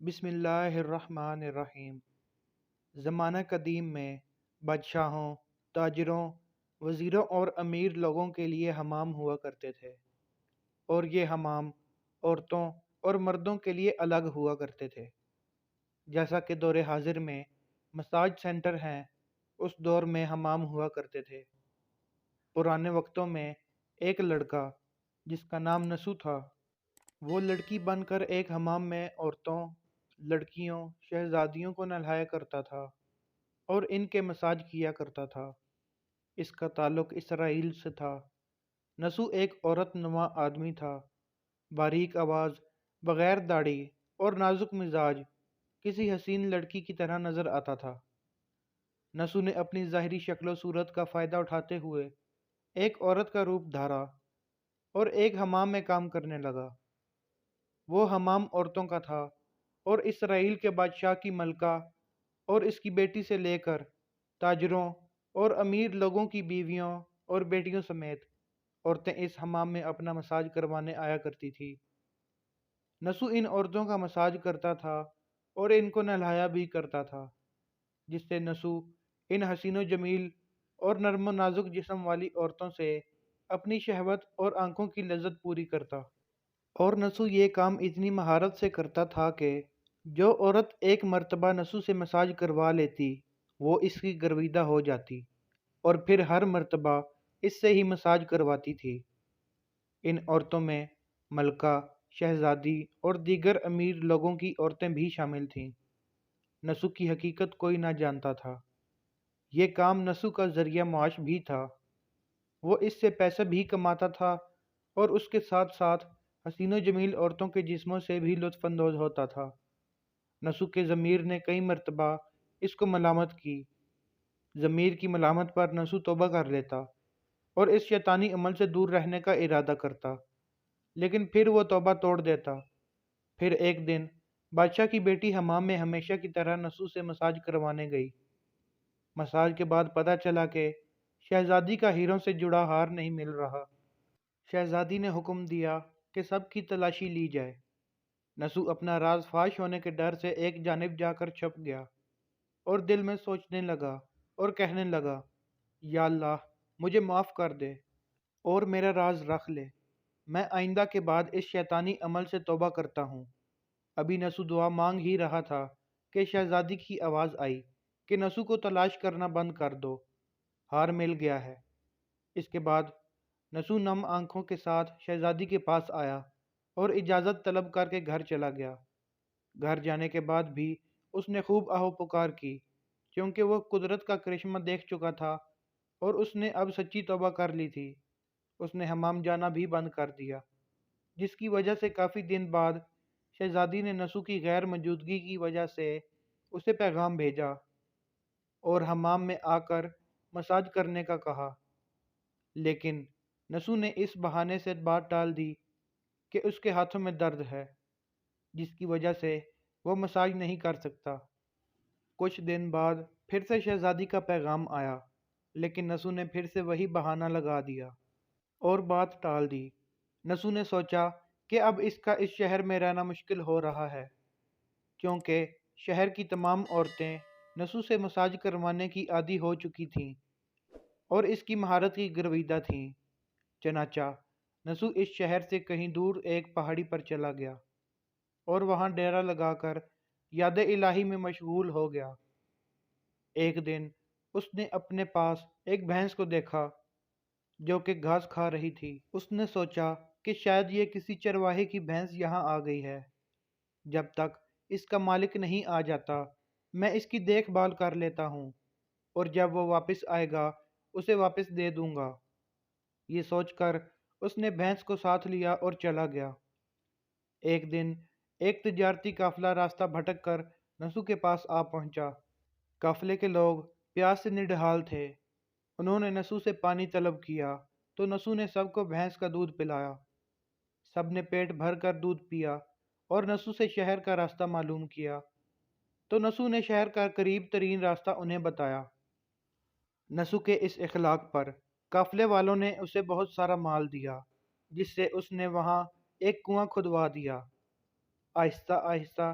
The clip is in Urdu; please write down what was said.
بسم اللہ الرحمن الرحیم۔ زمانہ قدیم میں بادشاہوں، تاجروں، وزیروں اور امیر لوگوں کے لیے حمام ہوا کرتے تھے، اور یہ حمام عورتوں اور مردوں کے لیے الگ ہوا کرتے تھے۔ جیسا کہ دور حاضر میں مساج سینٹر ہیں، اس دور میں حمام ہوا کرتے تھے۔ پرانے وقتوں میں ایک لڑکا جس کا نام نسو تھا، وہ لڑکی بن کر ایک حمام میں عورتوں، لڑکیوں، شہزادیوں کو نہلایا کرتا تھا اور ان کے مساج کیا کرتا تھا۔ اس کا تعلق اسرائیل سے تھا۔ نسو ایک عورت نما آدمی تھا، باریک آواز، بغیر داڑھی اور نازک مزاج، کسی حسین لڑکی کی طرح نظر آتا تھا۔ نسو نے اپنی ظاہری شکل و صورت کا فائدہ اٹھاتے ہوئے ایک عورت کا روپ دھارا اور ایک حمام میں کام کرنے لگا۔ وہ حمام عورتوں کا تھا اور اسرائیل کے بادشاہ کی ملکہ اور اس کی بیٹی سے لے کر تاجروں اور امیر لوگوں کی بیویوں اور بیٹیوں سمیت عورتیں اس حمام میں اپنا مساج کروانے آیا کرتی تھی۔ نسو ان عورتوں کا مساج کرتا تھا اور ان کو نہلایا بھی کرتا تھا، جس سے نسو ان حسین و جمیل اور نرم و نازک جسم والی عورتوں سے اپنی شہوت اور آنکھوں کی لذت پوری کرتا۔ اور نسو یہ کام اتنی مہارت سے کرتا تھا کہ جو عورت ایک مرتبہ نسو سے مساج کروا لیتی وہ اس کی گرویدہ ہو جاتی اور پھر ہر مرتبہ اس سے ہی مساج کرواتی تھی۔ ان عورتوں میں ملکہ، شہزادی اور دیگر امیر لوگوں کی عورتیں بھی شامل تھیں۔ نسو کی حقیقت کوئی نہ جانتا تھا۔ یہ کام نسو کا ذریعہ معاش بھی تھا۔ وہ اس سے پیسہ بھی کماتا تھا اور اس کے ساتھ ساتھ حسین و جمیل عورتوں کے جسموں سے بھی لطف اندوز ہوتا تھا۔ نسو کے ضمیر نے کئی مرتبہ اس کو ملامت کی۔ ضمیر کی ملامت پر نسو توبہ کر لیتا اور اس شیطانی عمل سے دور رہنے کا ارادہ کرتا، لیکن پھر وہ توبہ توڑ دیتا۔ پھر ایک دن بادشاہ کی بیٹی حمام میں ہمیشہ کی طرح نسو سے مساج کروانے گئی۔ مساج کے بعد پتہ چلا کہ شہزادی کا ہیروں سے جڑا ہار نہیں مل رہا۔ شہزادی نے حکم دیا کہ سب کی تلاشی لی جائے۔ نسو اپنا راز فاش ہونے کے ڈر سے ایک جانب جا کر چھپ گیا اور دل میں سوچنے لگا اور کہنے لگا، یا اللہ مجھے معاف کر دے اور میرا راز رکھ لے۔ میں آئندہ کے بعد اس شیطانی عمل سے توبہ کرتا ہوں۔ ابھی نسو دعا مانگ ہی رہا تھا کہ شہزادی کی آواز آئی کہ نسو کو تلاش کرنا بند کر دو، ہار مل گیا ہے۔ اس کے بعد نسو نم آنکھوں کے ساتھ شہزادی کے پاس آیا اور اجازت طلب کر کے گھر چلا گیا۔ گھر جانے کے بعد بھی اس نے خوب آہو پکار کی، کیونکہ وہ قدرت کا کرشمہ دیکھ چکا تھا اور اس نے اب سچی توبہ کر لی تھی۔ اس نے حمام جانا بھی بند کر دیا، جس کی وجہ سے کافی دن بعد شہزادی نے نسو کی غیر موجودگی کی وجہ سے اسے پیغام بھیجا اور حمام میں آ کر مساج کرنے کا کہا، لیکن نسو نے اس بہانے سے بات ٹال دی کہ اس کے ہاتھوں میں درد ہے، جس کی وجہ سے وہ مساج نہیں کر سکتا۔ کچھ دن بعد پھر سے شہزادی کا پیغام آیا، لیکن نسو نے پھر سے وہی بہانہ لگا دیا اور بات ٹال دی۔ نسو نے سوچا کہ اب اس کا اس شہر میں رہنا مشکل ہو رہا ہے، کیونکہ شہر کی تمام عورتیں نسو سے مساج کروانے کی عادی ہو چکی تھیں اور اس کی مہارت کی گرویدہ تھیں۔ چنانچہ نسو اس شہر سے کہیں دور ایک پہاڑی پر چلا گیا اور وہاں ڈیرا لگا کر یاد الہی میں مشغول ہو گیا۔ ایک دن اس نے اپنے پاس ایک بھینس کو دیکھا جو کہ گھاس کھا رہی تھی۔ اس نے سوچا کہ شاید یہ کسی چرواہے کی بھینس یہاں آ گئی ہے۔ جب تک اس کا مالک نہیں آ جاتا میں اس کی دیکھ بھال کر لیتا ہوں اور جب وہ واپس آئے گا اسے واپس دے دوں گا۔ یہ سوچ کر اس نے بھینس کو ساتھ لیا اور چلا گیا۔ ایک دن ایک تجارتی قافلہ راستہ بھٹک کر نسو کے پاس آ پہنچا۔ قافلے کے لوگ پیاس سے نڈھال تھے۔ انہوں نے نسو سے پانی طلب کیا تو نسو نے سب کو بھینس کا دودھ پلایا۔ سب نے پیٹ بھر کر دودھ پیا اور نسو سے شہر کا راستہ معلوم کیا تو نسو نے شہر کا قریب ترین راستہ انہیں بتایا۔ نسو کے اس اخلاق پر قافلے والوں نے اسے بہت سارا مال دیا، جس سے اس نے وہاں ایک کنواں کھدوا دیا۔ آہستہ آہستہ